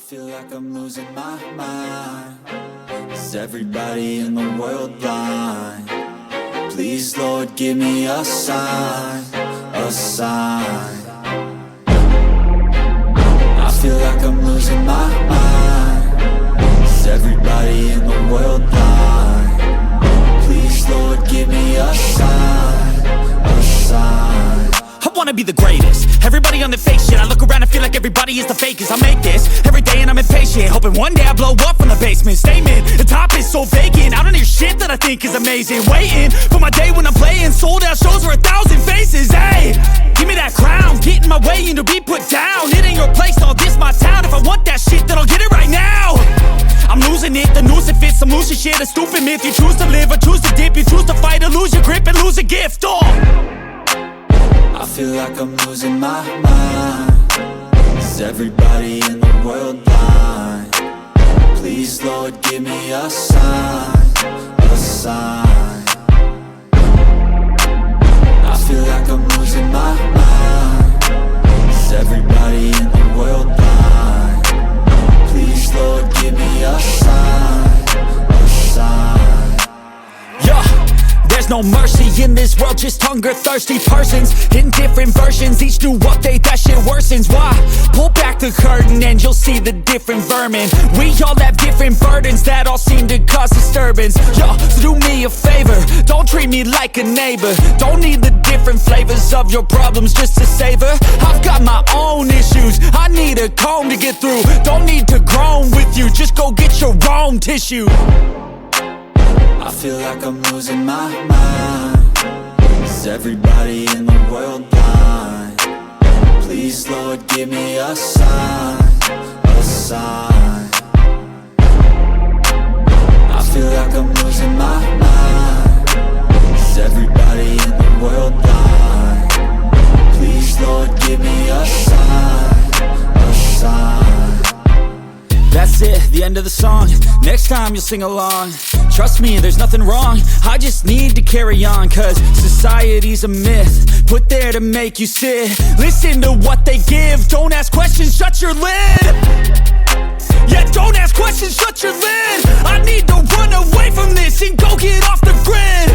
feel like I'm losing my mind. Is everybody in the world blind? Please, Lord, give me a sign, a sign. I feel like I'm losing my mind. Is everybody in the world blind? Please, Lord, give me a sign, a sign. I wanna be the greatest. Everybody on the fake shit. I look around and feel like everybody is the fakest. I make this every day and I'm impatient, hoping one day I blow up from the basement. Statement, the top is so vacant. I don't hear shit that I think is amazing. Waiting for my day when I'm playing sold out shows for 1,000 faces. Hey, give me that crown, get in my way and to be put down. It ain't your place, no, this my town. If I want that shit, then I'll get it right now. I'm losing it, the noose it fits. Some losing shit, a stupid myth. You choose to live or choose to dip. You choose to fight or lose your grip and lose a gift. I feel like I'm losing my mind. Is everybody in the world blind? Please, Lord, give me a sign, a sign. I feel like I'm losing my mind. Is everybody in the world blind? Please, Lord, give me a sign, a sign. There's no mercy in this world, just hunger-thirsty persons in different versions, each new update, that shit worsens. Why? Pull back the curtain and you'll see the different vermin. We all have different burdens that all seem to cause disturbance. Yo, so do me a favor, don't treat me like a neighbor. Don't need the different flavors of your problems just to savor. I've got my own issues, I need a comb to get through. Don't need to groan with you, just go get your own tissue. I feel like I'm losing my mind. Is everybody in the world blind? Please, Lord, give me a sign, a sign. I feel like I'm losing my mind. Is everybody in the world blind? Please, Lord, give me a sign, a sign. That's it, the end of the song. Next time you'll sing along. Trust me, there's nothing wrong. I just need to carry on, cause society's a myth put there to make you sit. Listen to what they give. Don't ask questions, shut your lid. Yeah, don't ask questions, shut your lid. I need to run away from this and go get off the grid.